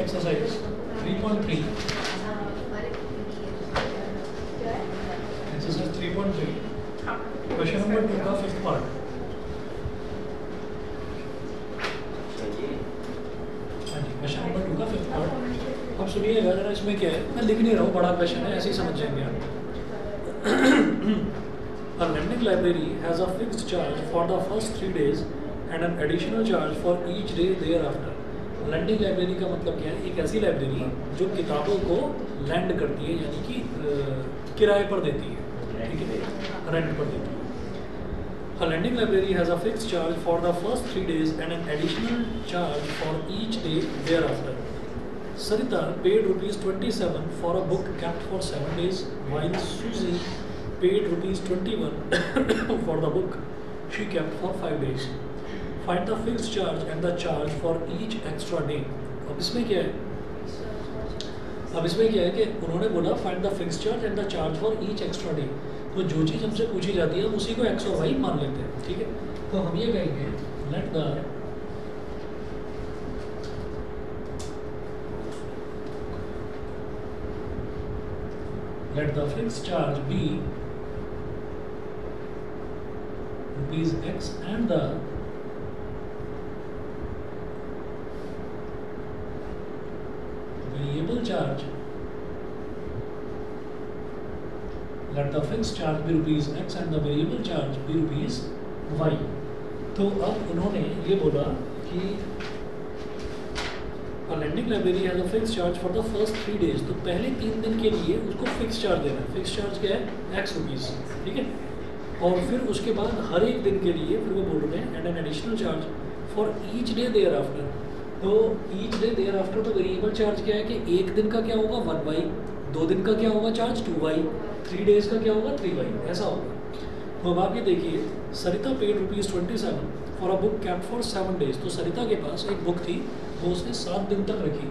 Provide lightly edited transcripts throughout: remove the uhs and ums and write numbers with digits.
exercise 3.3. Exercise 3.3. Question number 2 का 5th part. हाँ जी, question number 2 का 5th part. अब सुनिएगा जरा, इसमें क्या है, मैं लिख नहीं रहा हूँ, बड़ा क्वेश्चन है, ऐसे ही समझ जाएंगे आप. A lending library has a fixed charge for the first 3 days and an additional charge for each day thereafter. Lending library का मतलब क्या है? एक ऐसी लाइब्रेरी जो किताबों को लैंड करती है, यानी कि किराए पर देती है, ठीक है, रेंट पर देती है. A lending library has a fixed charge for the first 3 days and an additional charge for each day thereafter. Sarita paid ₹27 for a book kept for 7 days, while Susie paid ₹21 for the book she kept for 5 days. Find the fixed charge and the charge for each extra day. अब इसमें क्या है? कि उन्होंने बोला find the fixed charge and the charge for each extra day. तो जो चीज़ हमसे पूछी जाती है हम उसी को x और y मान लेते हैं, ठीक है. तो हम ये कहेंगे let the fixed charge be ₹x and the variable charge, let the fixed charge be ₹x and the variable charge be ₹y. तो अब उन्होंने ये बोला कि a lending library has a fixed charge for the first 3 days. तो पहले 3 दिन के लिए उसको फिक्स चार्ज देना है. फिक्स चार्ज क्या है? x रुपीज़, ठीक है. और फिर उसके बाद हर एक दिन के लिए फिर वो बोल रहे हैं and an additional charge for each day thereafter. तो ईच डे देयर आफ्टर तो वेरिएबल चार्ज क्या है कि एक दिन का क्या होगा 1y, 2 दिन का क्या होगा चार्ज 2y, 3 डेज का क्या होगा 3y, ऐसा होगा. तो अब आप ये देखिए, Sarita paid ₹27 for a book kept for 7 days. तो सरिता के पास एक बुक थी वो उसने 7 दिन तक रखी.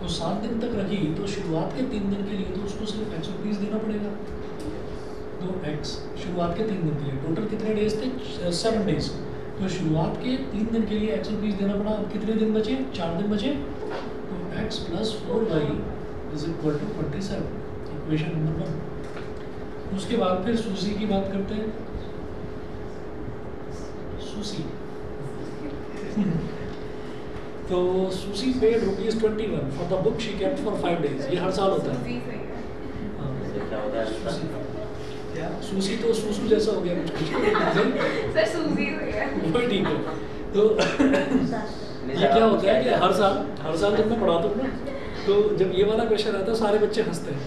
तो 7 दिन तक रखी तो शुरुआत के 3 दिन के लिए तो उसको सिर्फ x रुपीज़ देना पड़ेगा. तो x शुरुआत के 3 दिन के लिए, टोटल कितने डेज थे? 7 डेज. तो शुरुआत के 3 दिन के लिए x रुपीज़ देना पड़ा. अब कितने दिन बचे? 4 दिन बचे. तो x + 4y = 27, इक्वेशन नंबर 1. उसके बाद फिर सूसी की बात करते हैं. सूसी तो Susie paid ₹21 for the book she kept for 5 days. ये हर साल होता है. सूसी तो सूसू जैसा हो गया कुछ सर. सूसी हो गया वो ठीक है. तो ये क्या होता है कि हर साल जब मैं पढ़ाता हूँ ना, तो जब ये वाला क्वेश्चन आता है सारे बच्चे हंसते हैं.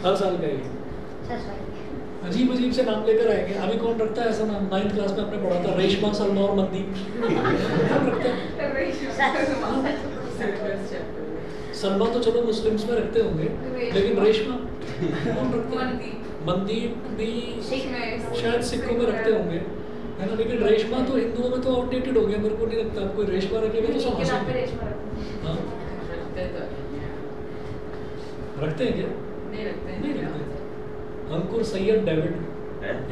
हर साल का ये अजीब से नाम लेकर आएंगे. अभी कौन रखता है ऐसा नाम? 9th क्लास में आपने पढ़ा था रेशमा, सलमा और मंदी. कौन रखता है? सलमा तो चलो मुस्लिम्स में रखते होंगे, लेकिन रेशमा कौन रखता है? मंदी भी शायद सिखों में रखते होंगे, है ना. लेकिन रेशमा तो हिंदुओं में तो आउटडेटेड हो गया, मेरे को नहीं लगता. आप कोई रेशमा रखेगा तो सब हंसेंगे. रखते हैं क्या? नहीं रखते. अंकुर, सैयद, डेविड,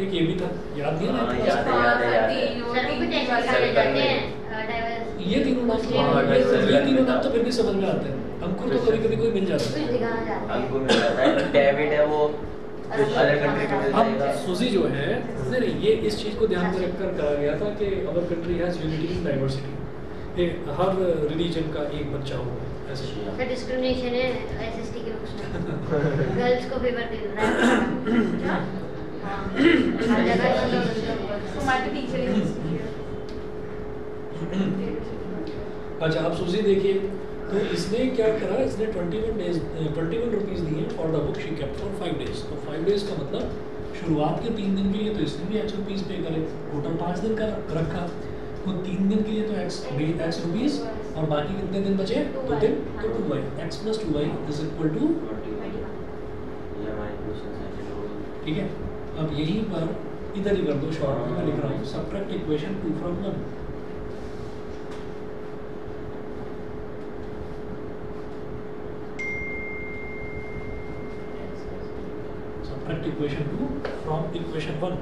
एक ये भी था, याद नहीं है? ये तीनों नाम तो फिर भी समझ में आते हैं. अंकुर तो कभी कभी कोई मिल जाता है. अंकुर मिल जाता है. डेविड है वो अदर कंट्री में. अब सूजी जो है, नहीं ये इस चीज़ को ध्यान में रखकर कहा गया था कि our country has unity in diversity. Her religion का एक बच्चा हो ऐसे. डिस्क्रिमिनेशन है एसएसटी के उसमें. गर्ल्स को फेवर दे रहा है. अच्छा, आप सूजी देखिए. तो इसने क्या करा? इसने 21 रुपीज़ दिए for the book she kept for 5 days. तो 5 डेज का मतलब शुरुआत के 3 दिन के लिए तो इसने भी x रुपीज़ पे करे. टोटल 5 दिन का रखा. तो 3 दिन के लिए तो x रुपीज़ और बाकी कितने दिन बचे? 2 दिन. तो 2y, x + 2y = 20. ठीक है. अब यहीं पर इधर ही कर दो. शॉर्ट में लिख रहा हूँ, subtract equation 2 from 1. subtract equation 2 from equation 1.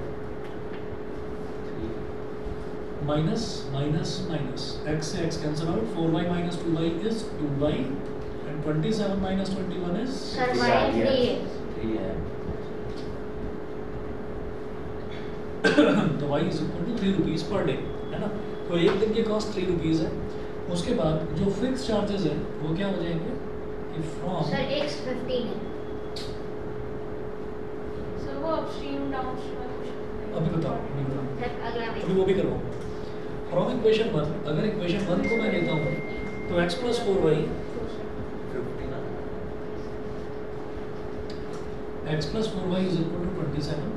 Minus minus minus, x से x cancel out, 4y minus 2y is 2y and 27 minus 21 is sir y 3 है। 3 है। तो y is equal to 3 rupees per day, है ना। तो एक दिन की कॉस्ट 3 रुपीज़ है। उसके बाद जो फिक्स चार्जेस हैं वो क्या हो जाएंगे कि फ्रॉम सर x 15 है। सर वो अपस्ट्रीम डाउनस्ट्रीम अभी बताओ सर अगला अभी में वो भी करवाओ। फ्रॉम इक्वेशन 1, अगर इक्वेशन 1 को मैं लेता हूँ तो x plus 4y 15 x plus 4y is equal to 27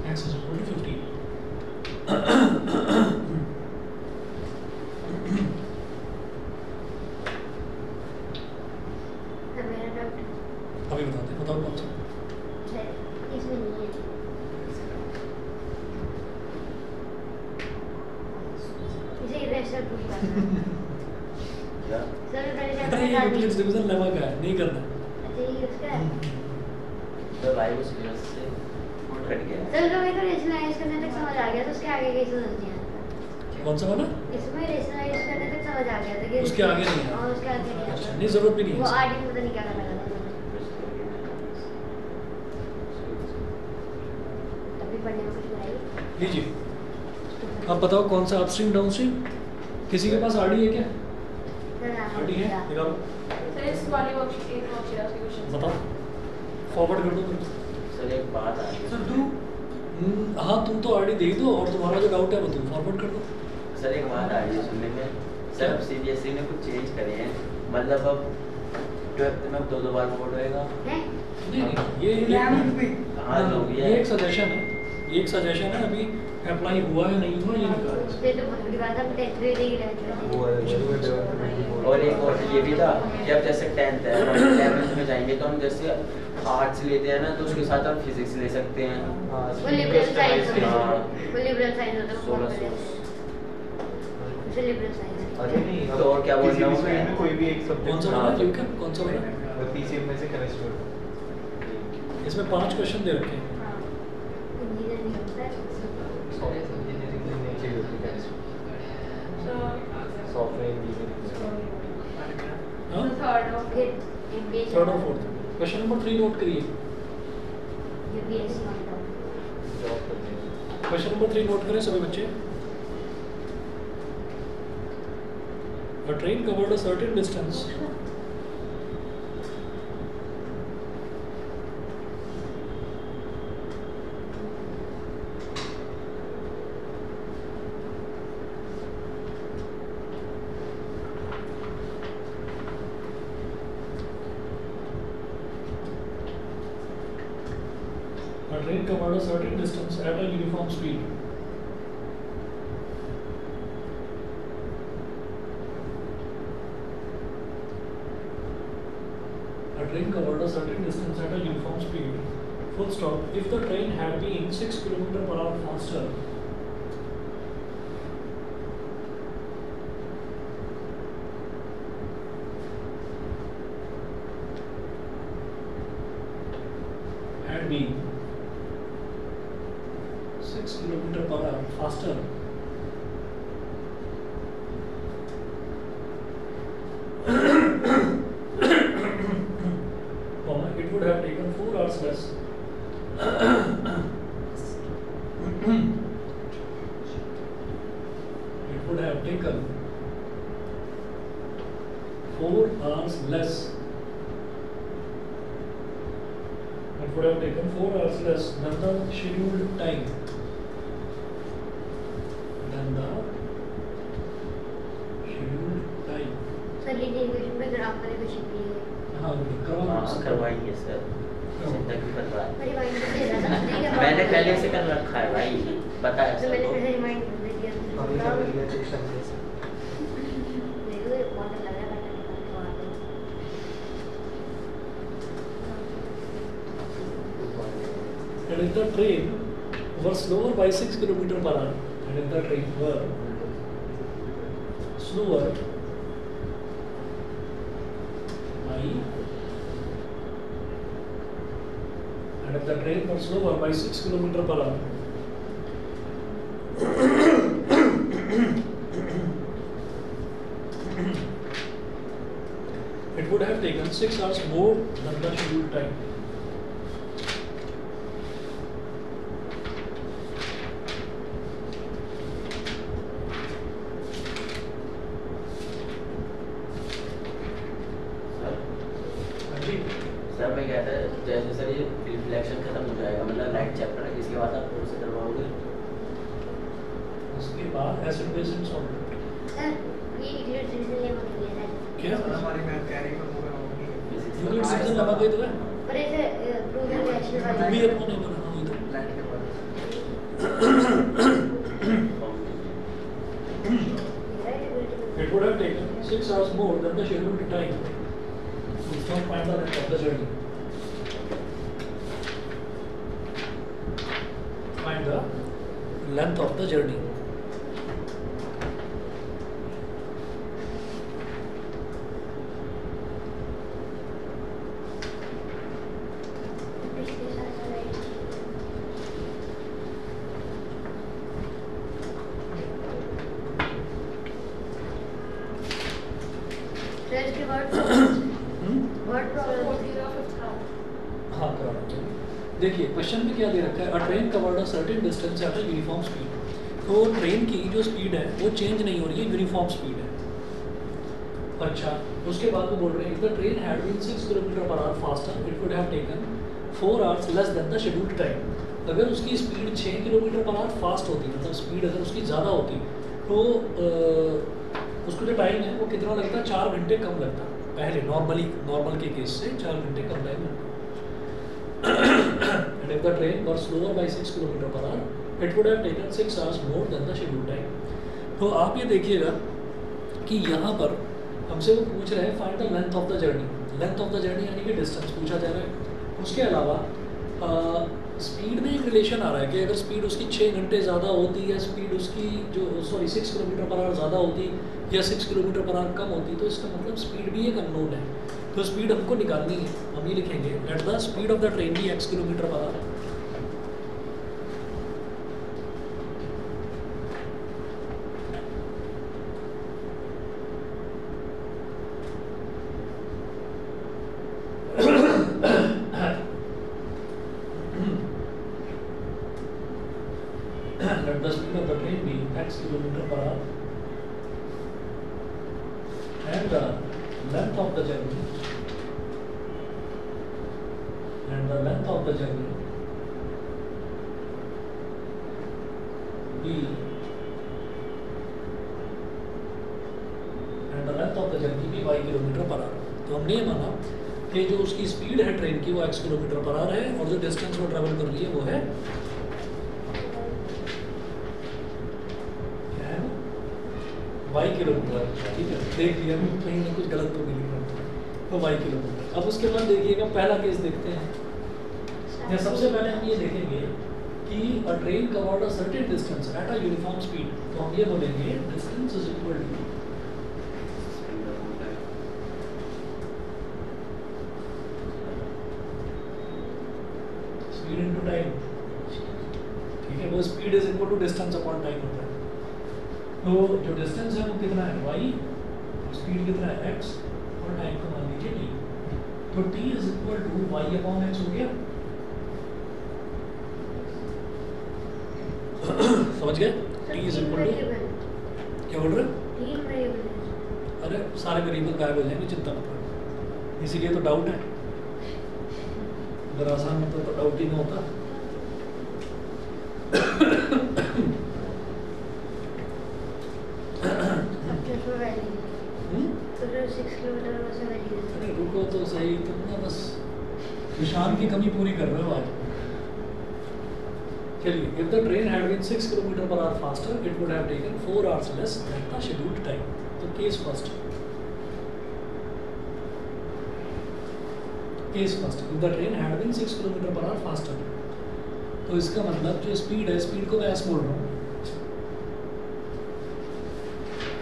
x is equal to 15. Sir मेरा डाउट अभी बताते हैं, बताओ कौन सा। सर इसमें नहीं है। इसे इरेशनल प्रूफ करना है। क्या? सर मैं पहले पता है ये यूक्लिड्स डिवीजन लेमा का है, नहीं करना। अच्छा ये उसका है। तो भाई उस वजह से कट गया। सर जो मेरे को रेशनलाइज करने तक समझ आ गया तो उसके आगे कैसे समझ नहीं आता। कौन सा वाला? इसमें रेशनलाइज करने तक समझ आ गया था कि उसके आगे नहीं है। हाँ उसके आगे नहीं अच्छा, आता। नहीं जरूरत भी नहीं वो है। आगे में पता नहीं क्या करना था। अभी पढ़ने में कुछ बुराई लीजिए, अब बताओ कौन सा अपस्ट्रीम डाउनस्ट्रीम। किसी के पास आरडी है क्या? सर आरडी है, निकालो, सर इस वाली वर्कशीट एक वर्कशीट है उसके क्वेश्चन बताओ, फॉरवर्ड कर दो मेरे को। सर एक बात आ सर गई। तू हाँ तुम तो आरडी दे दो और तुम्हारा जो डाउट है वो तुम फॉरवर्ड कर दो। सर एक बात आ रही है सुनने में। सर अब सीबीएसई ने कुछ चेंज करे हैं, मतलब अब 12th में अब 2 बार बोर्ड होएगा। हैं? नहीं नहीं, हाँ जो भी ये है। एक सजेशन है, ये एक सजेशन है, अभी अप्लाई हुआ है नहीं हुआ ये नहीं कहा उसपे तो बहुत बड़ी बात है, हम 10th में देख रहे थे। और एक और ये भी था कि अब जैसे 10th है, 11th में जाएंगे तो हम जैसे आर्ट्स लेते हैं ना तो उसके साथ हम फिजिक्स ले सकते हैं। वो लिबरल साइंस होता है। हाँ। वो लिबरल साइंस होता है। 1600। उसे लिबरल साइंस है। अरे नहीं, तो और क्या बोलना हूँ मैं? में कोई भी एक कौन सब्जेक्ट सा हाँ। वाला लिखा, कौन सा वाला? पीसीएम में से केमिस्ट्री इसमें 5 क्वेश्चन दे रखे हैं। हाँ। इंजीनियर नहीं होता है। इंजीनियरिंग में नीचे होती है सॉफ्टवेयर इंजीनियरिंग। हाँ थर्ड और फिर MBA थर्ड और फोर्थ। क्वेश्चन नंबर 3 नोट करिए। UPSC मानता हूँ। जॉब करते हैं। क्वेश्चन नंबर 3 नोट करें सभी बच्चे। A train covered a certain distance. A train covered a certain distance at a uniform speed. A train covered a certain distance at a uniform speed. Full stop. If the train had been 6 km per hour faster, had been 6 km per hour faster, it would have taken 4 hours less. It would have taken 4 hours less. It would have taken 4 hours less than the scheduled time. Than the scheduled time. Sir linear equation पे graph वाले question के लिए हाँ करवा हाँ करवाएंगे sir, चिंता क्यों कर रहा है? रिमाइंड कर दिया था ठीक है मैंने पहले से कर रखा है भाई, पता है तो मैंने सबको। फिर से रिमाइंड कर दिया अभी था कर लिया चेष्टा से। देखो ये बहुत लग रहा है and if the train were slower by 6 km per hour, and if the train were slower by, and if the train were slower by 6 km per hour, it would have taken 6 hours more than the scheduled time. जी sir मैं कहता है जैसे sir ये reflection खत्म हो जाएगा, मतलब लाइट चैप्टर है, इसके बाद आप कौन से करवाओगे? उसके बाद acid base and salt. Sir ये यूनिट सीजन ले मत लिया क्या हमारी मैथ कैरी पर होगा होगी यूनिट सीजन लगा गई तो है पर ऐसे प्रूवन रिएक्शन वाला भी अपने नहीं बना हुई तो लाइट के बाद it would have taken 6 hours more than the scheduled time to find the length of the journey. Find the length of the journey. Sir इसके बाद वर्ड प्रॉब्लम हाँ कराना चाहिए। देखिए क्वेश्चन में क्या दे रखा है, अ train covered a certain distance at a uniform speed. तो ट्रेन की जो स्पीड है वो चेंज नहीं हो रही है, यूनिफॉर्म स्पीड है। अच्छा उसके बाद वो बोल रहे हैं, if the train had been 6 km per hour faster it would have taken 4 hours less than the scheduled time। अगर उसकी speed 6 km per hour fast होती, मतलब स्पीड अगर उसकी ज़्यादा होती तो उसको जो टाइम है वो कितना लगता है, 4 घंटे कम लगता पहले नॉर्मल के केस से 4 घंटे कम टाइम लगता। And if the train were slower by 6 km per hour, it would have taken 6 hours more than the scheduled time। तो आप ये देखिएगा कि यहाँ पर हमसे वो पूछ रहे हैं find the length of the journey. Length of the journey यानी कि डिस्टेंस पूछा जा रहा है। उसके अलावा स्पीड में एक रिलेशन आ रहा है कि अगर स्पीड उसकी 6 घंटे ज़्यादा होती या स्पीड उसकी जो 6 km per hour ज़्यादा होती या 6 km per hour कम होती, तो इसका मतलब स्पीड भी एक अननोन है। तो स्पीड हमको निकालनी है, हम ये लिखेंगे let the speed of the train be x km per hour। Let the speed of the train be x km per hour and the length of the journey be y km per hour। तो हमने ये माना कि जो उसकी speed है train की वो x km per hour है और जो डिस्टेंस वो ट्रेवल कर रही है वो है y किलोमीटर। ठीक है, देख लिया कहीं ना कुछ गलत तो नहीं लिखा, तो y किलोमीटर। अब उसके बाद देखिएगा पहला केस देखते हैं। या सबसे पहले हम ये देखेंगे कि a train covered a certain distance at a uniform speed. तो हम ये बोलेंगे distance is equal to speed into time. ठीक है, वो speed is equal to distance upon time होता है। तो जो डिस्टेंस है वो कितना है y, स्पीड कितना है x और टाइम को मान लीजिए t। तो t is equal to y upon x हो गया। समझ गए? t इज इक्वल टू क्या बोल रहे हैं? तीन वेरिएबल है। अरे सारे वेरिएबल गायब हो जाएंगे, चिंता मत करो, इसीलिए तो डाउट है। अगर आसान होता तो डाउट ही नहीं होता। तो फिर 6 किलोमीटर में से वेरिएबल। अरे रुको तो सही, तुम ना बस निशान की कमी पूरी कर रहे हो आज। चलिए, if the train had been 6 km per hour faster, it would have taken 4 hours less than the scheduled time। तो case first, if the train had been 6 km per hour faster, तो इसका मतलब जो स्पीड है, speed को मैं S बोल रहा हूँ,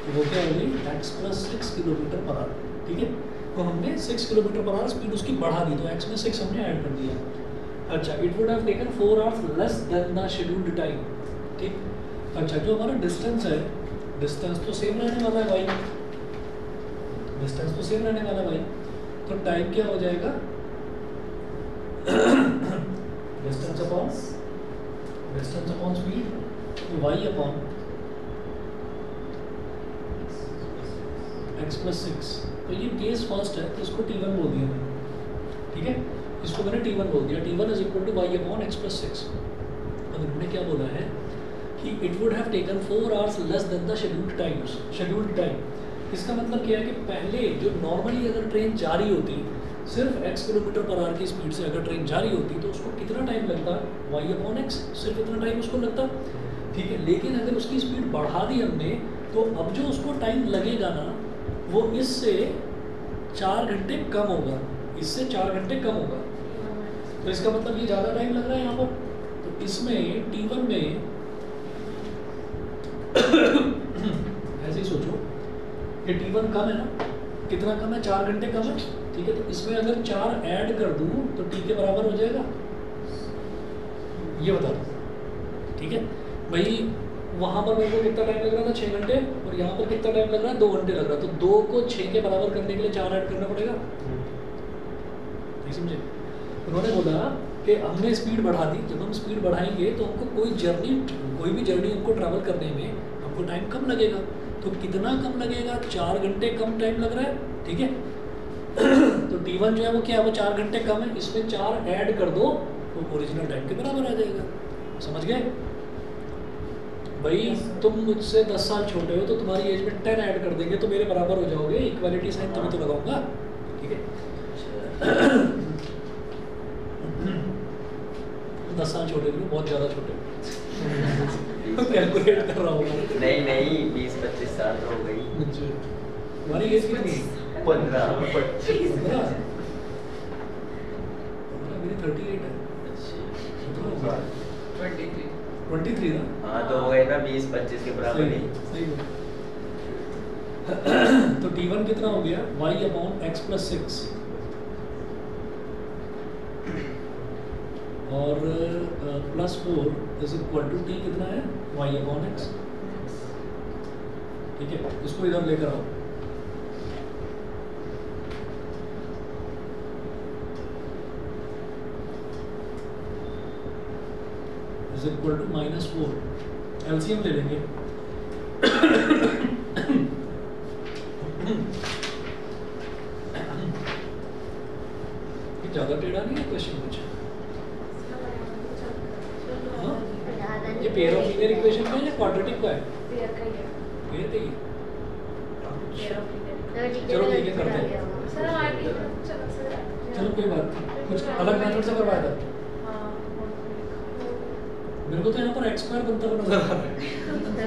तो वो क्या हो गई x + 6 किलोमीटर पर आवर, ठीक है। तो हमने 6 किलोमीटर पर आवर स्पीड उसकी बढ़ा दी, तो x में 6 हमने ऐड कर दिया। अच्छा, it would have taken 4 hours less than the scheduled time, ठीक। अच्छा, जो हमारा डिस्टेंस है, डिस्टेंस तो सेम रहने वाला है भाई, डिस्टेंस तो सेम रहने वाला है भाई, तो टाइम क्या हो जाएगा डिस्टेंस अपॉन स्पीड, तो y अपॉन x + 6। तो ये केस फर्स्ट है, तो इसको T1 बोल दिया मैंने, ठीक है। इसको मैंने T1 बोल दिया, T1 = y अपॉन x + 6। और इन्होंने क्या बोला है कि it would have taken 4 hours less than the scheduled time. इसका मतलब क्या है कि पहले जो नॉर्मली अगर ट्रेन जा रही होती, सिर्फ x किलोमीटर पर आवर की स्पीड से अगर ट्रेन जा रही होती, तो उसको कितना टाइम लगता, y अपॉन x, सिर्फ इतना टाइम उसको लगता, ठीक है। लेकिन अगर उसकी स्पीड बढ़ा दी हमने, तो अब जो उसको टाइम लगेगा ना, वो इससे 4 घंटे कम होगा, इससे 4 घंटे कम होगा। तो इसका मतलब ये ज़्यादा टाइम लग रहा है यहाँ पर। तो इसमें T1 में ऐसे ही सोचो कि T1 कम है ना, कितना कम है, 4 घंटे कम है, ठीक है। तो इसमें अगर 4 ऐड कर दूँ तो T के बराबर हो जाएगा, ये बता दो, ठीक है भाई। वहाँ पर मेरे को कितना टाइम लग रहा था, 6 घंटे, और यहाँ पर कितना टाइम लग रहा है, 2 घंटे लग रहा है। तो 2 को 6 के बराबर करने के लिए 4 ऐड करना पड़ेगा, नहीं समझे। उन्होंने बोला कि हमने स्पीड बढ़ा दी, जब हम स्पीड बढ़ाएंगे तो हमको कोई भी जर्नी हमको ट्रैवल करने में हमको टाइम कम लगेगा। तो कितना कम लगेगा, 4 घंटे कम टाइम लग रहा है, ठीक है। तो T1 जो है वो क्या है, वो 4 घंटे कम है, इसमें 4 ऐड कर दो तो ओरिजिनल टाइम के बराबर आ जाएगा। समझ गए भाई। तुम मुझसे 10 साल छोटे हो, तो तुम्हारी एज में 10 ऐड कर देंगे तो मेरे बराबर हो जाओगे। इक्वालिटी साइन तुम्हें तो लगाऊंगा, ठीक है। 10 साल छोटे नहीं, बहुत ज़्यादा छोटे कैलकुलेट कर रहा हूँ। नहीं 20-25 साल तो हो गई। तुम्हारी एज कितनी है? 15। मेरी 38 है। 23 ना? हाँ, तो हो गए ना 20-25 के बराबर ही। सही है। तो T1 कितना हो गया, y अपॉन x + 6, और +4 = t कितना है, y अपॉन x, ठीक है। इसको इधर लेकर आओ, = -4, एलसीएम ले लेंगे। ज़्यादा टेढ़ा नहीं है क्वेश्चन कुछ, हाँ? ये पेयर ऑफ लीनियर इक्वेशन का है या क्वाड्रेटिक का है? पेयर का ही है। चलो ठीक है, करते हैं। चलो कोई बात नहीं, कुछ अलग मेथड से करवाया था। मेरे को तो यहाँ पर x² बनता हुआ नजर आ रहा है।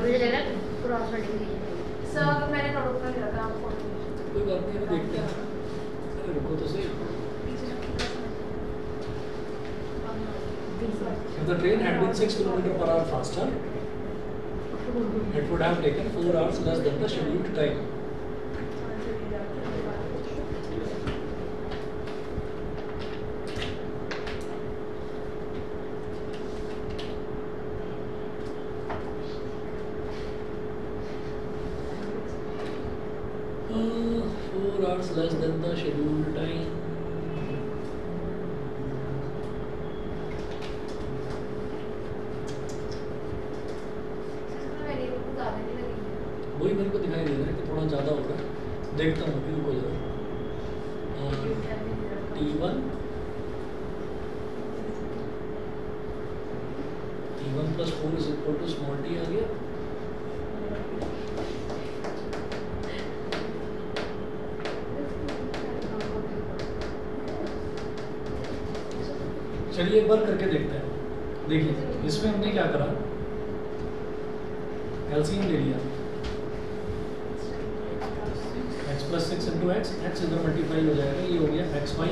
मुझे लगा क्रॉस मल्टीप्लिकेशन। सर मैंने नोट कर लिया था आपको। कोई बात नहीं, अभी देखते हैं। अरे रुको तो सही। If the train had been 6 km/h faster, it would have taken 4 hours less than the scheduled time. Less than the scheduled time. वही मेरे को दिखाई दे रहा है कि थोड़ा ज़्यादा हो रहा है। देखता हूँ फिर हो जाएगा। T1 + 4 = small t आ गया। चलिए एक बार करके देखते हैं। देखिए इसमें हमने क्या करा, एलसीएम ले लिया, x + 6 × x, x इधर मल्टीप्लाई हो जाएगा, ये हो गया xy,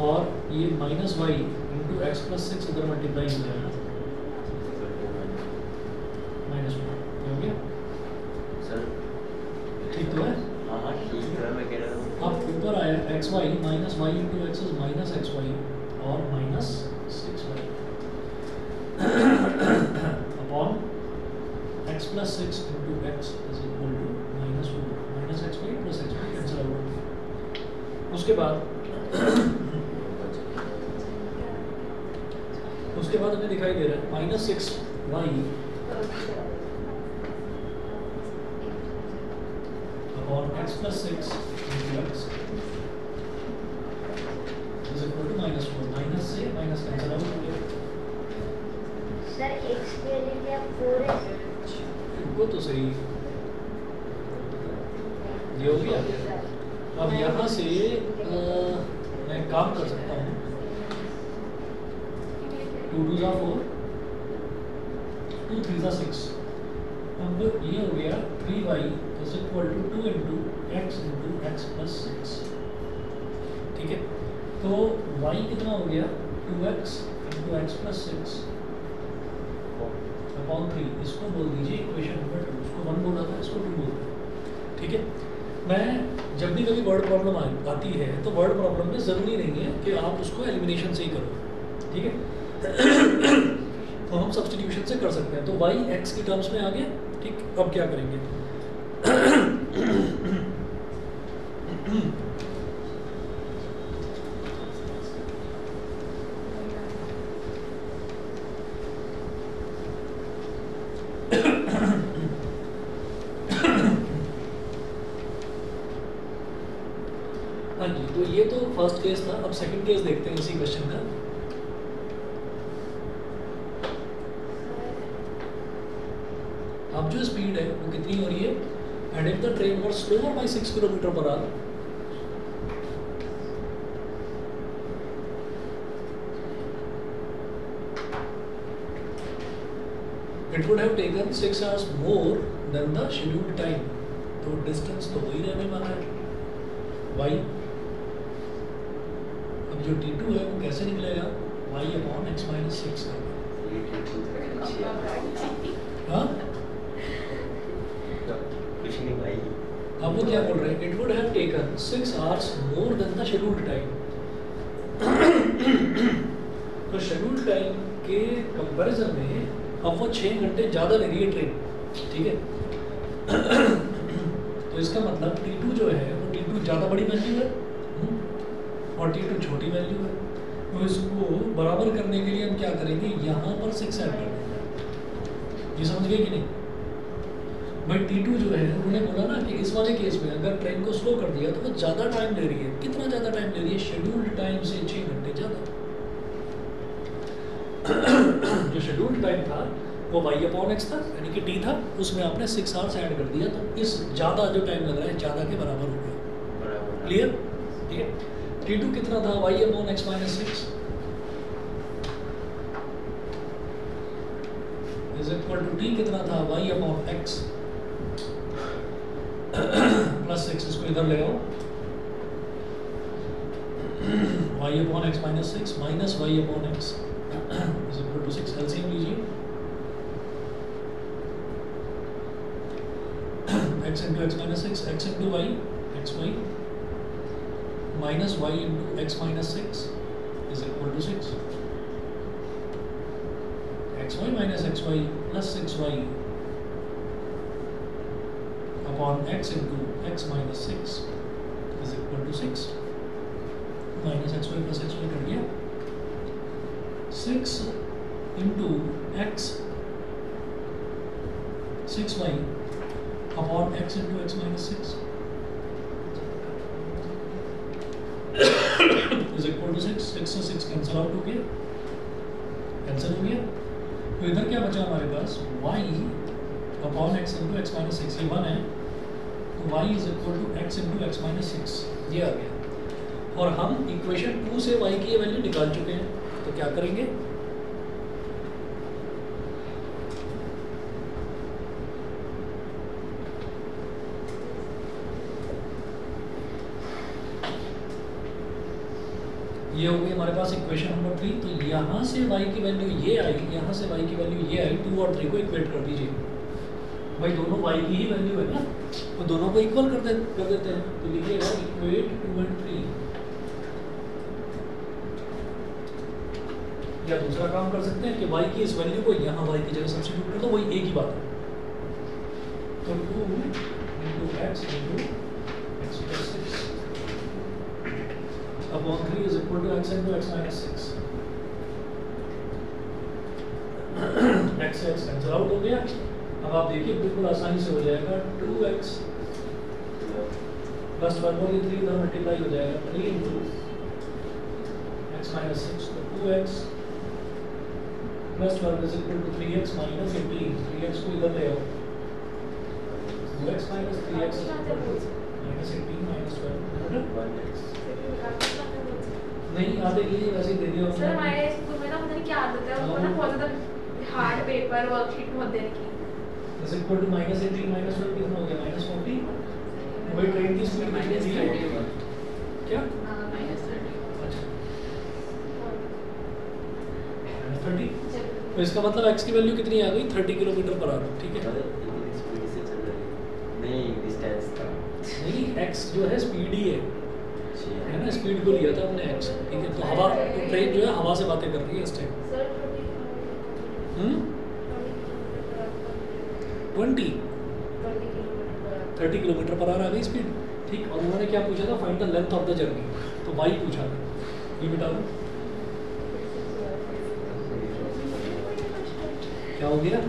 और ये -y × इंटू एक्स प्लस 6 इधर मल्टीप्लाई हो जाएगा -1 हो गया सर ठीक तो है। हाँ ठीक है मैं कह रहा हूँ अब ऊपर आया X Y minus Y into X is minus X Y और minus 6y upon X plus 6 into X is equal to -4 minus X Y plus X Y cancel out. उसके बाद हमें दिखाई दे रहा है -6y upon X plus 6 into X is equal to -4 minus से minus cancel out हो गया। सर x के लिए 4x वो तो सही ये हो गया। अब यहाँ से मैं काम कर सकता हूँ 2 2 4 2 3 6। अब ये हो गया 3y is equal to 2 into x plus 6। ठीक है तो y कितना हो गया 2x into x plus 6 upon 3। इसको बोल दीजिए इक्वेशन नंबर 2। उसको 1 बोला था, इसको 2 बोलते हैं। ठीक है मैं जब भी कभी वर्ड प्रॉब्लम आती है तो वर्ड प्रॉब्लम में ज़रूरी नहीं है कि आप उसको एलिमिनेशन से ही करो। ठीक है तो हम सब्स्टिट्यूशन से कर सकते हैं। तो y x की टर्म्स में आ गया। ठीक अब क्या करेंगे हाँ जी तो ये तो फर्स्ट केस था। अब सेकंड केस देखते हैं इसी क्वेश्चन का। अब जो स्पीड है वो कितनी हो रही है and if the train was slower by 6 kilometre per hour it would have taken 6 hours more than the scheduled time. तो डिस्टेंस तो वही रहने वाला है y। अब जो t2 है वो कैसे निकलेगा y अपॉन x माइनस 6 का। हाँ कुछ नहीं भाई। अब वो क्या बोल रहे हैं it would have taken 6 hours more than the scheduled time. तो शेड्यूल्ड टाइम के कंपैरिजन में अब वो 6 घंटे ज़्यादा ले रही है ट्रेन। ठीक है तो इसका मतलब T2 जो है वो T2 ज़्यादा बड़ी वैल्यू है और T2 छोटी वैल्यू है। तो इसको बराबर करने के लिए हम क्या करेंगे यहाँ पर 6 ऐड कर देंगे। ये समझ गए कि नहीं भाई T2 जो है उन्होंने बोला ना कि इस वाले केस में अगर ट्रेन को स्लो कर दिया तो वो ज़्यादा टाइम ले रही है। कितना ज़्यादा टाइम ले रही है शेड्यूल्ड टाइम से 6 घंटे ज़्यादा। जो शेड्यूल्ड टाइम था वो y अपॉन x था यानी कि t था उसमें आपने 6 आवर्स ऐड कर दिया तो इस ज़्यादा जो टाइम लग रहा है ज़्यादा के बराबर हो गया। क्लियर ठीक है t2 कितना था y upon x minus 6 is equal to t कितना था y अपॉन x प्लस 6। इसको इधर ले आओ y upon x minus 6 minus y upon x is equal to 6। LCM लीजिए x into x minus 6 x into y xy minus y into x minus 6 is equal to 6 xy minus xy plus 6y upon x into x minus 6 is equal to 6 minus xy plus xy कर दिया 6 into x 6y upon x into x minus 6 is equal to 6 6 से 6 cancel out हो गया cancel हो गया। तो इधर क्या बचा हमारे पास y upon x into x minus 6 ये 1 है तो y is equal to x into x minus 6 ये आ गया। और हम इक्वेशन 2 से y की ये वैल्यू निकाल चुके हैं तो क्या करेंगे ये हो गई हमारे पास इक्वेशन नंबर 3। तो यहाँ से y की वैल्यू ये आई, यहाँ से y की वैल्यू ये आई, 2 और 3 को इक्वेट कर दीजिए। भाई दोनों y की ही वैल्यू है ना, तो दोनों को इक्वल कर देते हैं। तो लिखिएगा इक्वेट 2 और 3। या दूसरा काम कर सकते हैं कि y की इस वैल्यू को यहाँ y की जगह सब्स्टिट्यूट कर दो, वही एक ही बात है। तो 2 into x into x plus 6 upon 3 is equal to x into x minus 6। x से x कैंसिल आउट हो गया। अब आप देखिए बिल्कुल आसानी से हो जाएगा 2x प्लस 1 और ये 3 इधर मल्टीप्लाई हो जाएगा 3 into x minus 6। तो 2x plus 12 is equal to 3x minus 18। 3x को इधर ले आओ, 2x minus 3x is equal to minus 18 minus 12। नहीं आते लिए वैसे दे दिया सर हमारे स्कूल में ना पता नहीं क्या आदत है, उनको ना बहुत ज़्यादा हार्ड पेपर वर्कशीट बहुत देने की। is equal to minus 18 minus 12 कितना हो गया minus 40। वही ट्रेन की स्पीड कितनी थी क्या? minus 30। अच्छा minus 30। तो इसका मतलब x की वैल्यू कितनी आ गई 30 किलोमीटर पर आवर। ठीक है, इतनी स्पीड से चल रही है नहीं, डिस्टेंस था नहीं x जो है स्पीड ही है ना, स्पीड को लिया था हमने x। ठीक है, तो हवा तो ट्रेन जो है हवा से बातें कर रही है इस टाइम। 30 किलोमीटर पर आवर आ गई स्पीड। ठीक, और उन्होंने क्या पूछा था find the length of the journey, तो y पूछा था। ये बता दो क्या हो गया।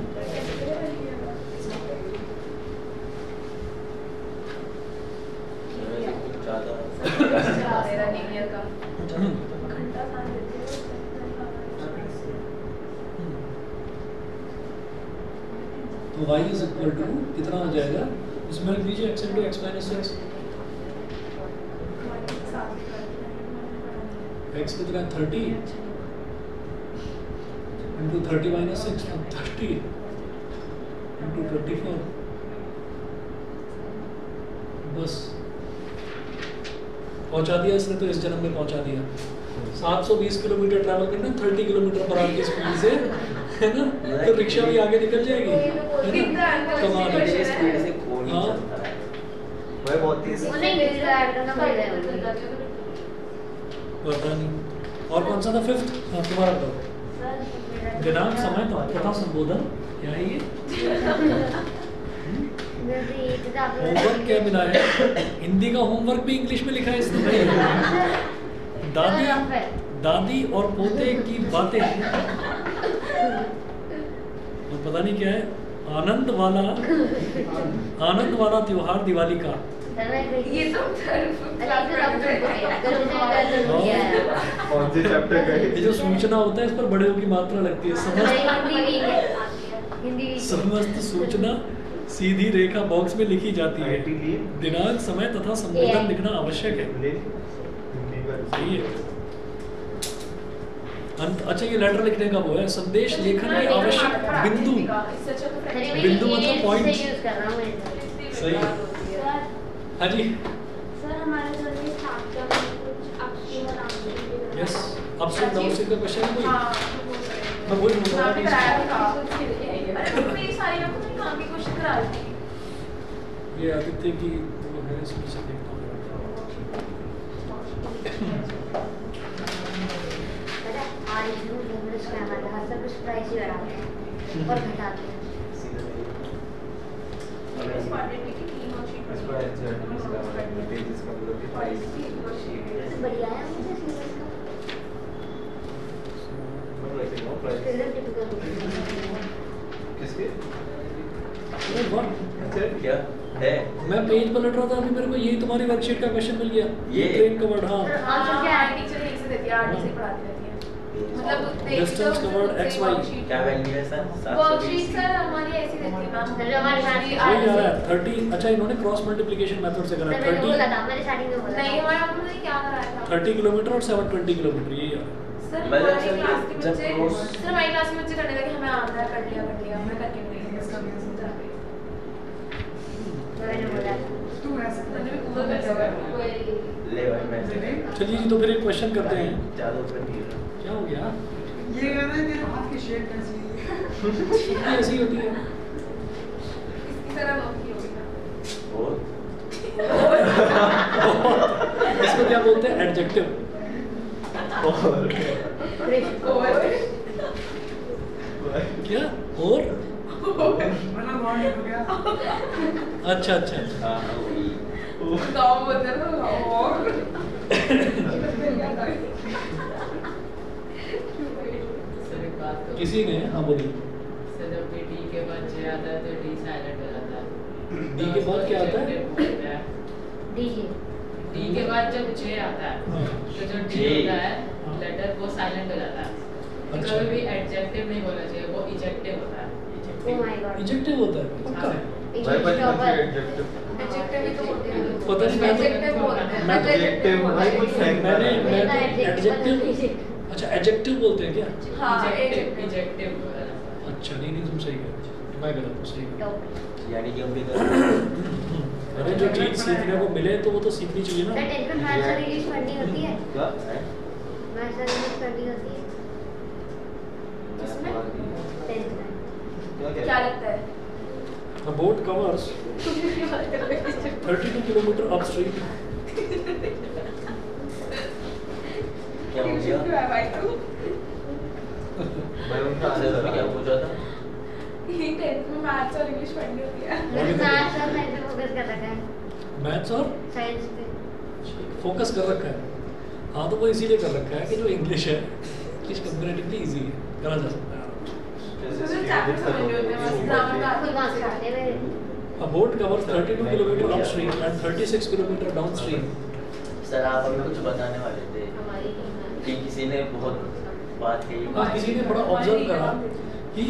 तो y इज इक्वल टू कितना हो जाएगा, इसमें लिख दीजिए x into x minus 6। x कितना 30 into 30 minus 6 तो 30 into 24। बस पहुंचा दिया इसने, तो इस जन्म में पहुंचा दिया। 720 किलोमीटर ट्रैवल करना 30 किलोमीटर पर आवर की स्पीड से, है ना, तो रिक्शा भी आगे निकल जाएगी, है ना। कमाल है। स्पीड से कौन नहीं चलता है, वह बहुत तेज उन्हें इंग्लिश का ऐड करना पड़ेगा। पता नहीं। और कौन सा था फिफ्थ? हाँ तुम्हारा बताओ। दिनांक समय तथा संबोधन क्या है ये? होमवर्क क्या मिला है? हिंदी का होमवर्क भी इंग्लिश में लिखा है इसने भाई। दादी और पोते की बातें, और पता नहीं क्या है, आनंद वाला त्योहार दिवाली का। ये तो कौन से चैप्टर का ये जो सूचना होता है इस पर बड़े की मात्रा लगती है। समस्त सूचना सीधी रेखा बॉक्स में लिखी जाती है। दिनांक समय तथा संबोधन लिखना आवश्यक है। सही है। अच्छा ये लेटर लिखने का वो है, संदेश लेखन में आवश्यक बिंदु। बिंदु मतलब पॉइंट। सही है। हाँ जी सर हमारे घर में छात्र में कुछ आपके बनाने के लिए यस, अब से डाउन से का क्वेश्चन है कोई? मैं वही बोल रहा हूँ ये आदित्य की वो है, इसमें से देखता हूँ। आज इंग्लिश में हमारा सब कुछ प्राइस ही बढ़ाते हैं और घटाते हैं। बढ़िया है मुझे सीरियस का किसके क्या है? मैं पेज पलट रहा था अभी, मेरे को यही तुम्हारी वर्कशीट का क्वेश्चन मिल गया। ये ट्रेन का वर्ड। हाँ डिस्टेंस कवर्ड एक्स वाई क्या वैल्यू है सर? वर्कशीट सर हमारी ऐसी रहती है मैम, हमारी वही आ रहा है 30। अच्छा इन्होंने क्रॉस मल्टीप्लिकेशन मेथड से करा है। 30 नहीं हमारे आपने क्या कराया था 30 किलोमीटर और 720 किलोमीटर यही आ रहा है। सर मतलब हमारी जब- क्लास के जब बच्चे cross- सर हमारी क्लास के बच्चे करने लगे, हमें आता है, कर लिया मैं करके नहीं इसका भी समझा रही मैंने बोला तू ऐसे करने में गूगल कर सकता है। ले भाई मैं चलिए जी, तो फिर एक क्वेश्चन करते हैं। ज़्यादा ऊपर नहीं है। क्या हो गया? ये कहना है तेरे हाथ की शेप कैसी है? ये ऐसी होती है। इसकी तरह नौकी होगी ना। और इसको क्या बोलते हैं? एडजेक्टिव। और क्या? और? मतलब नॉट हो गया। अच्छा अच्छा। हाँ वही गाँव बोलते हैं ना और सर एक बात तो किसी ने, हाँ बोलिए। सर जब भी डी के बाद जे आता है तो डी साइलेंट हो जाता है। डी के बाद क्या आता है? डीजे डी के बाद जब जे आता है हाँ। तो जो डी जे। होता है हाँ। लेटर वो साइलेंट हो जाता है। अच्छा। कभी भी एडजेक्टिव नहीं बोलना चाहिए, वो इजेक्टिव होता है। ओ माय गॉड इजेक्टिव होता है पक्का? भाई बचपन से एडजेक्टिव एडजेक्टिव ही तो होते हैं। पता नहीं, मैं तो- एडजेक्टिव बोलते हैं। मैं तो एडजेक्टिव भाई कुछ फेंकना मैंने है। मैं तो एडजेक्टिव, अच्छा एडजेक्टिव बोलते हैं क्या? हाँ इजेक्टिव एडजेक्टिव इजेक्टिव अच्छा नहीं नहीं, तुम सही कह रहे हो, मैं गलत हूँ, सही कह रहे हो। यानी कि हम भी अरे जो चीज सीखने को मिले तो वो तो सीखनी चाहिए ना। दैट इनका मैथ्स और इंग्लिश पढ़नी होती है। क्या? मैथ्स और इंग्लिश पढ़नी होती है किसमें? 10th में। क्या लगता है? The boat covers 32 kilometre upstream. क्या हो गया? क्यों है भाई तू? भाई उनका आपसे आंसर क्या पूछा था? ये 10th में मैथ्स और इंग्लिश पढ़नी होती है। मैंने मैथ्स और साइंस पे फोकस कर रखा है। मैथ्स और साइंस पे फोकस कर रखा है। हाँ तो वो इसीलिए कर रखा है कि जो इंग्लिश है, इंग्लिश कंपैरेटिवली इजी है, करा जा सकता है। मुझे चैप्टर समझ नहीं होते, बस ग्रामर का फुल मार्क्स आते हैं मेरे। A boat covers 32 kilometre upstream and 36 kilometre downstream. Sir आप हमें कुछ बताने वाले थे हमारी कि किसी ने बहुत बात कही। हाँ, किसी ने बड़ा ऑब्जर्व करा कि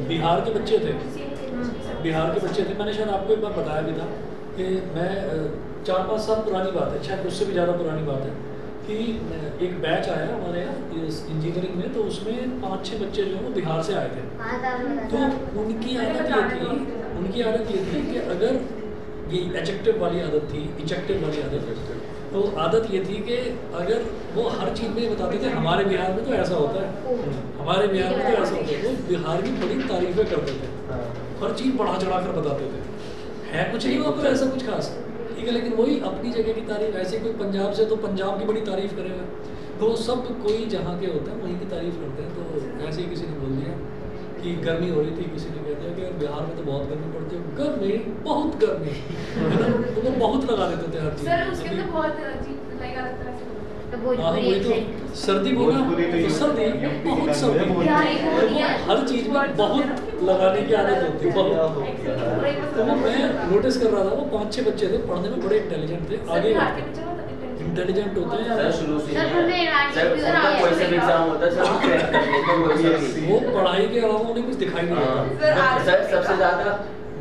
बिहार के बच्चे थे, मैंने शायद आपको एक बार बताया भी था कि मैं 4-5 साल पुरानी बात है, शायद उससे भी ज़्यादा पुरानी बात है, कि एक बैच आया हमारे यहाँ इंजीनियरिंग में, तो उसमें 5-6 बच्चे जो हैं वो बिहार से आए थे। तो उनकी आदत ये थी कि अगर ये एडजेक्टिव वाली आदत थी, इजेक्टिव वाली आदत, तो आदत ये थी कि अगर वो हर चीज़ में बताते थे हमारे बिहार में तो ऐसा होता है, हमारे बिहार में तो ऐसा होता है, वो बिहार की बड़ी तारीफें करते थे, हर चीज़ बढ़ा चढ़ा कर बताते थे, है कुछ नहीं वहाँ पर ऐसा कुछ खास, ठीक है, लेकिन वही अपनी जगह की तारीफ, ऐसे कोई पंजाब से तो पंजाब की बड़ी तारीफ करेगा, तो सब कोई जहाँ के होता है वहीं की तारीफ करते हैं। तो ऐसे ही किसी ने बोल दिया कि गर्मी हो रही थी, किसी ने कह दिया कि यार बिहार में तो बहुत गर्मी पड़ती है, गर्मी बहुत गर्मी है ना, तो वो बहुत लगा देते थे हर चीज़। सर उसके अंदर बहुत अजीब लाइक अलग तरह से बोलते हैं। तो हाँ भोजपुरी वही तो, accent। सर्दी बोला भोजपुरी तो तो सर्दी, यूपी बहुत की सर्दी, लैंग्वेज है। हर चीज़ में बहुत लगाने की आदत होती है, बहुत। तो वो मैं नोटिस कर रहा था, वो 5-6 बच्चे थे, पढ़ने में बड़े इंटेलिजेंट थे, आगे इंटेलिजेंट होते हैं। सर शुरू से सर, हमने सर उनका कोई सा भी एग्जाम होता है सर वो क्रैक कर लेते हैं कोई सा भी। वो पढ़ाई के अलावा उन्हें कुछ दिखाई नहीं हाँ। देता। सर सबसे ज्यादा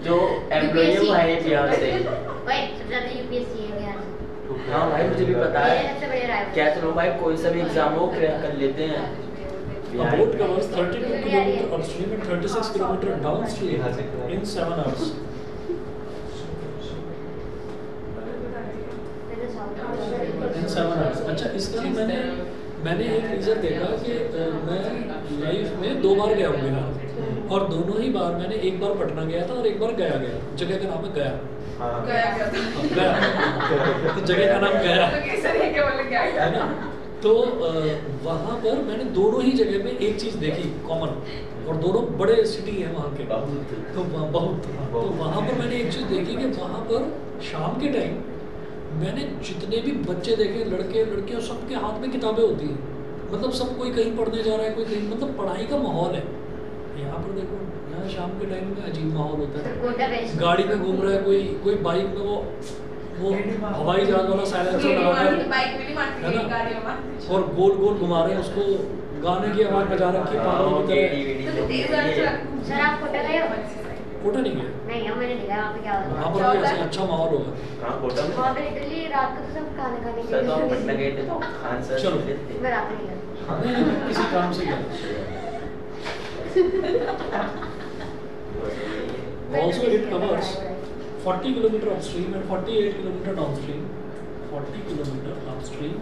जो एम्प्लॉई है वो है बिहार से। भाई सबसे ज़्यादा यूपीएससी है बिहार से। हाँ भाई मुझे भी पता मेरे है। सबसे बड़े राइवल। क्या चलो भाई कोई सा भी एग्जाम हो क्रैक कर लेते हैं। A boat covers 32 kilometer upstream and 36 kilometer downstream in 7 hours. In 7 hours. अच्छा इसका मैंने एक रीज़न देखा कि मैं लाइफ में 2 बार गया हूँ बिहार, और दोनों ही बार मैंने एक बार पटना गया था और एक बार गया। जगह का नाम है गया। गया क्या था? गया तो जगह का नाम गया तो कैसे नहीं क्या बोले क्या है ना। तो वहाँ पर मैंने दोनों ही जगह में एक चीज़ देखी कॉमन, और दोनों बड़े सिटी हैं वहाँ के, तो बहुत तो वहाँ पर मैंने एक चीज़ देखी कि वहाँ पर शाम के टाइम मैंने जितने भी बच्चे देखे, लड़के लड़कियाँ, सबके हाथ में किताबें होती हैं, मतलब सब कोई कहीं पढ़ने जा रहा है, कोई कहीं, मतलब पढ़ाई का माहौल है। यहाँ पर देखो, यहाँ शाम के टाइम में अजीब माहौल होता है, गाड़ी में घूम रहा है कोई बाइक में वो हवाई जहाज वाला साइलेंसर लगा रहा है, बाइक में नहीं मारती है ना? गाड़ियों में मारती। और गोल गोल घुमा रहे हैं उसको, गाने की आवाज़ बजा रखी है पागलों की तरह। तो तेज गाड़ी चला। सर आप कोटा गए हो? कोटा नहीं गया, नहीं हम मैंने देखा वहाँ पे क्या होता वहाँ पर भी ऐसा अच्छा माहौल होगा। हाँ कोटा है। में वहाँ पे लिटरली रात को तो सब खाना खाने के सर तो हम लिए पटना गए थे तो खान सर चलो। मिले थे। मैं रात में गया। नहीं नहीं, किसी काम से गया। Also it covers 40 kilometres upstream and 48 kilometres downstream, 40 kilometres upstream,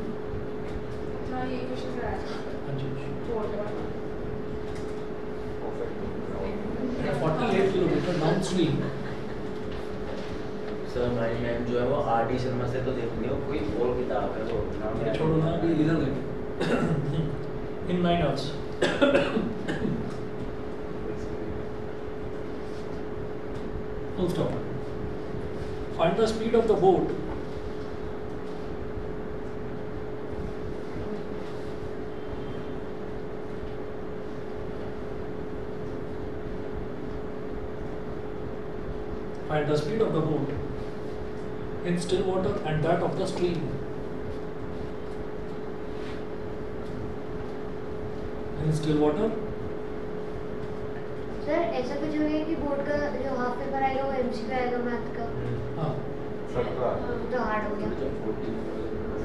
हाँ ये क्वेश्चन कराया था हाँ जी, बोर्ड वाला 48 किलोमीटर डाउनस्ट्रीम। सर हमारी मैम जो है वो आर डी शर्मा से तो देख लियो, कोई और किताब है वो नाम याद छोड़ो ना, अभी इधर देखो इन 9 hours। Full stop. Find the speed of the boat find the speed of the boat in still water and that of the stream in still water। Sir ऐसा कुछ हो गया कि बोर्ड का जो हाफ पेपर आएगा वो एमसीक्यू आएगा मैथ का, हाँ सबका तो हार्ड हो गया।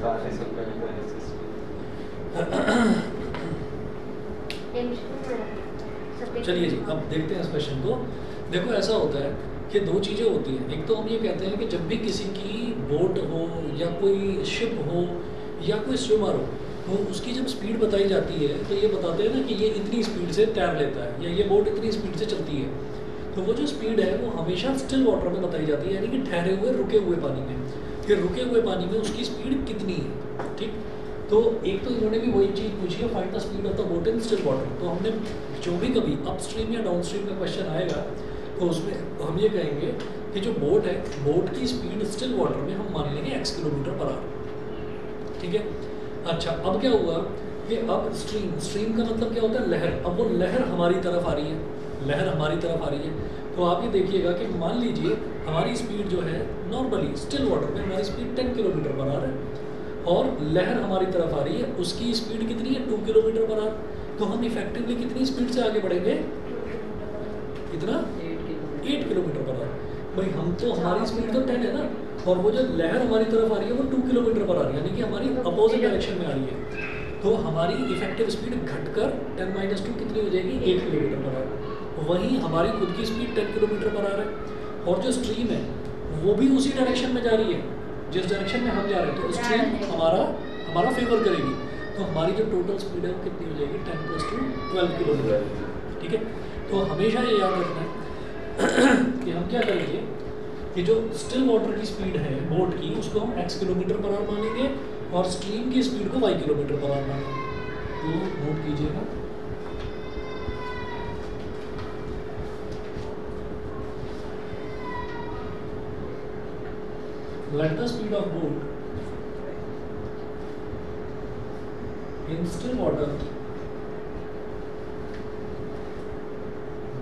सारे सबका एमसीक्यू में चलिए जी, अब देखते हैं इस क्वेश्चन को। देखो ऐसा होता है कि दो चीज़ें होती हैं। एक तो हम ये कहते हैं कि जब भी किसी की बोट हो या कोई शिप हो या कोई स्विमर हो, तो उसकी जब स्पीड बताई जाती है तो ये बताते हैं ना कि ये इतनी स्पीड से तैर लेता है या ये बोट इतनी स्पीड से चलती है। तो वो जो स्पीड है वो हमेशा स्टिल वाटर में बताई जाती है, यानी कि ठहरे हुए रुके हुए पानी में। फिर रुके हुए पानी में उसकी स्पीड कितनी है, ठीक। तो एक तो इन्होंने भी वही चीज़ पूछी है, find the speed of the boat in still water. तो हमने जो भी कभी अपस्ट्रीम या डाउनस्ट्रीम का क्वेश्चन आएगा तो उसमें हम ये कहेंगे कि जो बोट है, बोट की स्पीड स्टिल वाटर में हम मान लेंगे x किलोमीटर पर आवर, ठीक है। अच्छा, अब क्या हुआ कि अब स्ट्रीम का मतलब क्या होता है, लहर। अब वो लहर हमारी तरफ आ रही है, लहर हमारी तरफ आ रही है। तो आप ये देखिएगा कि मान लीजिए हमारी स्पीड जो है नॉर्मली स्टिल वाटर में हमारी स्पीड 10 किलोमीटर पर आवर है और लहर हमारी तरफ आ रही है, उसकी स्पीड कितनी है 2 किलोमीटर पर आवर। तो हम इफेक्टिवली कितनी स्पीड से आगे बढ़ेंगे, कितना 8 किलोमीटर पर आवर। भाई हम तो हमारी स्पीड तो 10 है ना, और वो जो लहर हमारी तरफ आ रही है वो 2 किलोमीटर पर आ रही है, यानी कि हमारी अपोजिट डायरेक्शन में आ रही है। तो हमारी इफेक्टिव स्पीड घटकर 10 - 2 कितनी हो जाएगी, 8 किलोमीटर पर आवर। वहीं हमारी खुद की स्पीड 10 किलोमीटर पर आ रहा है और जो स्ट्रीम है वो भी उसी डायरेक्शन में जा रही है जिस डायरेक्शन में हम जा रहे हैं। तो स्ट्रीम हमारा फेवर करेगी। तो हमारी जो टोटल स्पीड है वो कितनी हो जाएगी, 10 + 2 12 किलोमीटर, ठीक है। तो हमेशा ये याद रखना है कि हम क्या करेंगे कि जो स्टिल वाटर की स्पीड है बोट की, उसको हम x किलोमीटर पर आवर मानेंगे और स्ट्रीम की स्पीड को y किलोमीटर पर आवर मानेंगे। तो नोट कीजिएगा, let the speed of boat in still water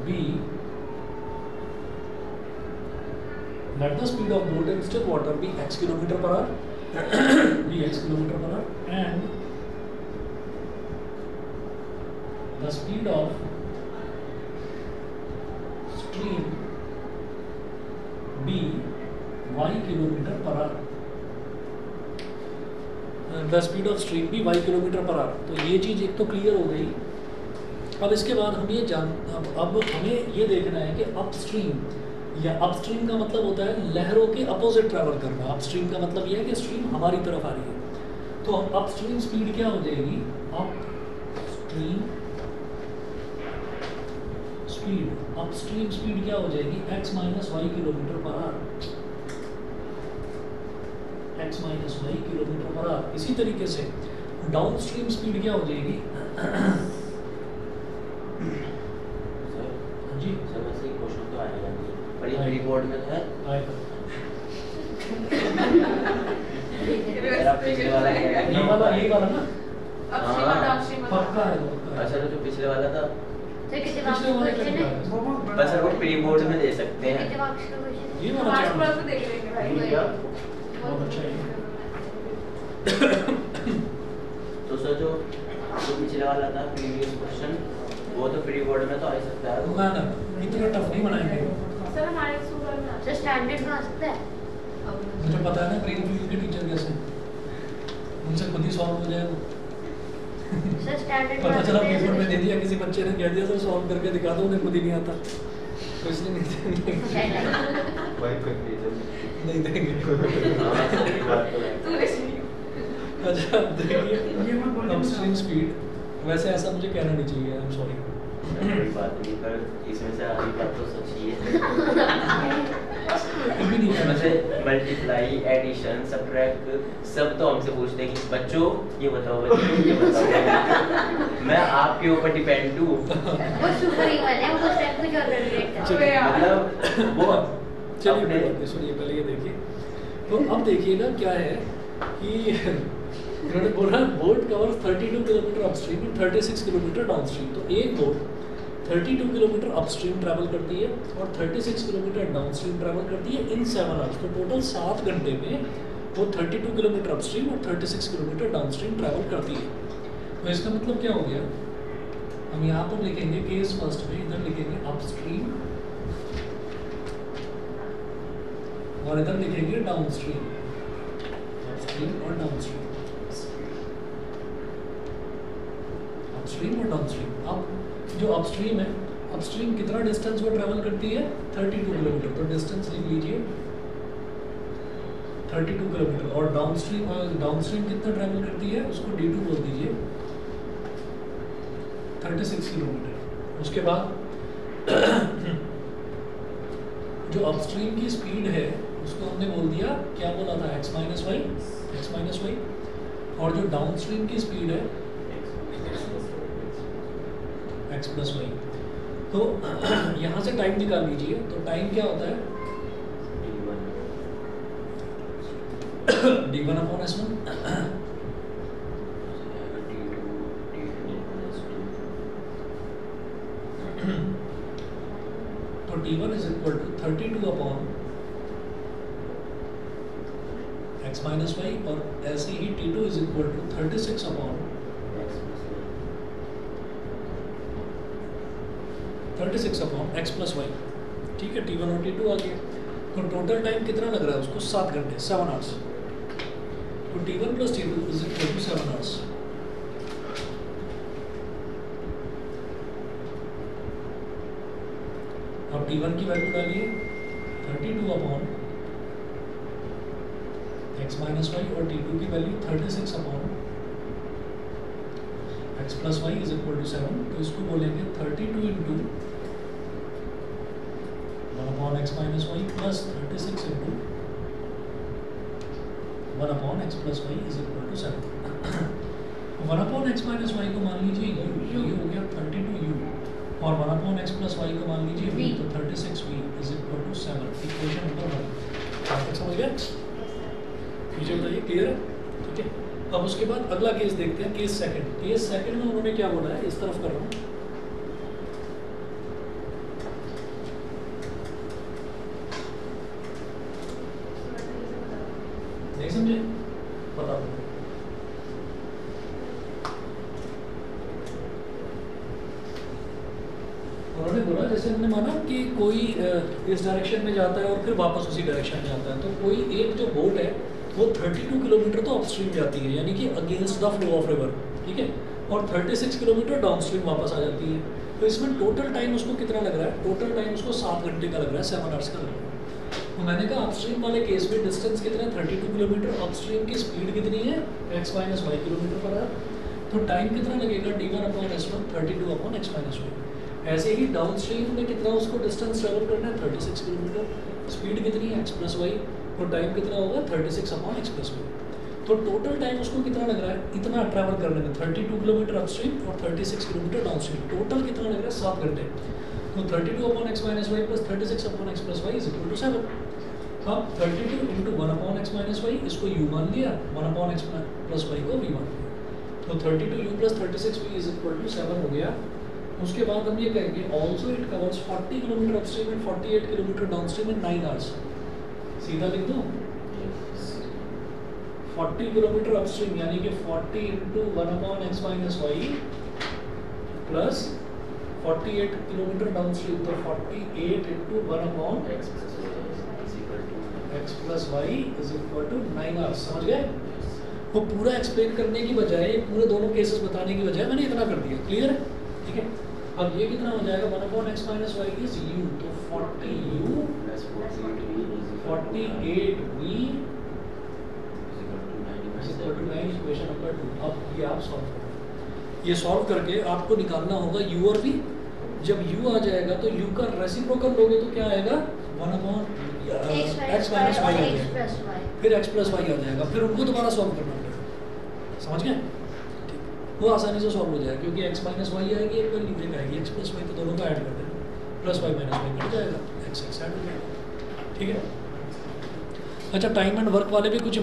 be let the speed of boat in still water be x kilometer per hour be x kilometer per hour and the speed of stream be y kilometer per hour the speed of stream भी y kilometre per hour. तो ये चीज़ एक तो clear हो गई। अब इसके बाद हम ये अब हमें ये देखना है कि अपस्ट्रीम या अपस्ट्रीम का मतलब होता है लहरों के अपोजिट ट्रैवल करना। अपस्ट्रीम का मतलब ये है कि स्ट्रीम हमारी तरफ आ रही है। तो अपस्ट्रीम स्पीड क्या हो जाएगी, अपस्ट्रीम स्पीड क्या हो जाएगी, x - y kilometre per our, x - y kilometre per our. इसी तरीके से डाउनस्ट्रीम स्पीड क्या हो जाएगी जी सर वैसे ही क्वेश्चन तो आएगा नहीं, पर ये प्री बोर्ड में है आएगा। मेरा पिछले वाला क्या है, ये वाला ना अपस्ट्रीम और डाउनस्ट्रीम पक्का है, पक्का है। अच्छा तो जो पिछले वाला था सर कितने मार्क्स पिछले का वाले क्वेश्चन है? का है। बस सर वो प्री बोर्ड में दे सकते हैं। कितने मार्क्स का क्वेश्चन है? ये वाला मार्क्स चैप्टर पर तो देख लेंगे भाई ठीक है। बहुत अच्छा है। तो सर जो पिछले वाला था प्रीवियस क्वेश्चन, वो तो प्री बोर्ड में तो आ ही सकता है। ना ना इतना टफ नहीं बनाएंगे। सर हमारे स्कूल में सर स्टैंडर्ड में आ सकता है। मुझे पता है ना प्री रिव्यू के टीचर कैसे, उनसे खुद ही सॉल्व हो जाए वो। सर स्टैंडर्ड में पता आ चला सकता है पेपर में सर। दे दिया, किसी बच्चे ने कह दिया सर सॉल्व करके दिखा दो, उन्हें खुद ही नहीं आता। तो इसलिए नहीं देंगे। वाइफ कर लीजिए। नहीं देंगे। हाँ, सही बात तो है। तू ले अच्छा देखिए ये मत बोलना। अपस्ट्रीम स्पीड, वैसे ऐसा मुझे कहना नहीं चाहिए, आई एम सॉरी। कोई बात नहीं, पर इसमें से आधी बात तो सच ही है। कुछ भी नहीं कहना वैसे चाहिए। मल्टीप्लाई, एडिशन, सबट्रैक्ट सब तो हमसे पूछते हैं कि बच्चों ये बताओ, बच्चों ये बताओ। मैं आपके ऊपर डिपेंड हूँ। वो सुपर ह्यूमन है, वो उस टाइम कुछ और रिलेट करता है। अबे यार। मतलब वो चलिए अपने कोई बात नहीं, सुनिए पहले ये देखिए। तो अब देखिएगा क्या है कि उन्होंने बोला boat covers 32 kilometre upstream and 36 kilometre downstream. तो एक बोट 32 किलोमीटर अपस्ट्रीम ट्रैवल करती है और 36 किलोमीटर डाउनस्ट्रीम ट्रैवल करती है इन 7 आवर्स। तो टोटल 7 घंटे में वो 32 किलोमीटर अपस्ट्रीम और 36 किलोमीटर डाउनस्ट्रीम ट्रैवल करती है। तो इसका मतलब क्या हो गया, हम यहाँ पर लिखेंगे केस फर्स्ट में, इधर लिखेंगे अपस्ट्रीम और इधर लिखेंगे डाउनस्ट्रीम, अपस्ट्रीम और डाउनस्ट्रीम, अपस्ट्रीम और डाउनस्ट्रीम। अब जो अपस्ट्रीम है, अपस्ट्रीम कितना डिस्टेंस वो ट्रैवल करती है 32 किलोमीटर, तो डिस्टेंस लिख लीजिए 32 किलोमीटर। और डाउनस्ट्रीम कितना ट्रैवल करती है उसको D2 बोल दीजिए 36 किलोमीटर। उसके बाद जो अपस्ट्रीम की स्पीड है उसको हमने बोल दिया, क्या बोला था, x माइनस वाई। और जो डाउनस्ट्रीम की स्पीड है x प्लस वाई। तो यहाँ से टाइम निकाल लीजिए, तो टाइम क्या होता है d1 अपॉन s1। तो d1 is equal to 32 upon x minus y, और ऐसे ही t2 is equal to 36 upon 36 upon x plus y. ठीक है, t1 और t2 आ गया। तो टोटल टाइम कितना लग रहा है उसको 7 घंटे, 7 आवर्स। तो t1 plus t2 is equal to 7 hours. अब t1 की वैल्यू डालिए 32 अपॉन x माइनस वाई, और t2 की value 36 upon x plus y is equal to 7। तो इसको बोलेंगे 32 into 1 upon x minus y plus 36 into 1 upon x plus y is equal to 7। 1 upon x minus y को मान लीजिए u, ये हो गया 32u, और 1 अपॉन x प्लस वाई को मान लीजिए v, तो 36v is equal to 7। Equation number 1 आप तक समझ गए? मुझे बताइए, क्लियर है? ठीक है। अब उसके बाद अगला केस देखते हैं, केस सेकंड। केस सेकंड में उन्होंने क्या बोला है, इस तरफ कर रहा हूँ, नहीं समझे? बता दो। उन्होंने बोला जैसे हमने माना कि कोई इस डायरेक्शन में जाता है और फिर वापस उसी डायरेक्शन में जाता है, तो कोई एक जो बोट है वो 32 किलोमीटर तो अपस्ट्रीम जाती है, यानी कि against the flow of river, ठीक है, और 36 किलोमीटर डाउनस्ट्रीम वापस आ जाती है। तो इसमें टोटल टाइम उसको कितना लग रहा है, टोटल टाइम उसको 7 घंटे का लग रहा है, 7 आवर्स का लग रहा है। तो मैंने कहा अपस्ट्रीम वाले केस में डिस्टेंस कितना है 32 किलोमीटर, अपस्ट्रीम की स्पीड कितनी है x minus y kilometre per hour. तो टाइम कितना लगेगा d1 upon s1 32 upon x minus y. ऐसे ही डाउनस्ट्रीम में कितना उसको डिस्टेंस ट्रेवल करना है 36 किलोमीटर, स्पीड कितनी है x प्लस वाई, तो टाइम कितना होगा 36 अपॉन x प्लस वाई। तो टोटल टाइम उसको कितना लग रहा है, इतना ट्रैवल करने में 32 किलोमीटर अपस्ट्रीम और 36 किलोमीटर डाउनस्ट्रीम, टोटल कितना लग रहा है 7 घंटे। तो 32 upon x minus y plus 36 upon x plus y is equal to 7। अब 32 into 1 upon x minus y, इसको u मान लिया, 1 अपॉन x प्लस वाई को v मान लिया, तो 32u plus 36v is equal to 7 हो गया। उसके बाद हम ये कहेंगे also it covers 40 kilometres upstream and 48 kilometres downstream in 9 hours. सीधा लिख दो 40 किलोमीटर अपस्ट्रीम यानी कि 40 into 1 upon x minus y plus 48 kilometres downstream, तो 48 into 1 upon x plus y is equal to 9 hours. समझ गए? वो पूरा एक्सप्लेन करने की बजाय, पूरे दोनों केसेस बताने की बजाय मैंने इतना कर दिया। क्लियर है? ठीक है। अब ये कितना हो जाएगा 1/x minus Y is u, तो 40u plus 48v equation number 2। अब ये आप सॉल्व करो। ये सॉल्व करके आपको निकालना होगा u और v। जब u आ जाएगा तो u का रेसिप्रोकल लोगे तो क्या आएगा 1/x माइनस वाई आ जाएगा, फिर x प्लस वाई आ जाएगा, फिर उनको दोबारा सॉल्व करना पड़ेगा। समझ गए? ठीक, वो आसानी से सॉल्व हो जाएगा क्योंकि x माइनस वाई आएगी, एक वैल्यू ब्रेक आएगी, x प्लस वाई तो दोनों का ऐड कर देना, plus y minus y cut जाएगा, x ऐड हो जाएगा। ठीक है। अच्छा, टाइम एंड वर्क वाले भी कुछ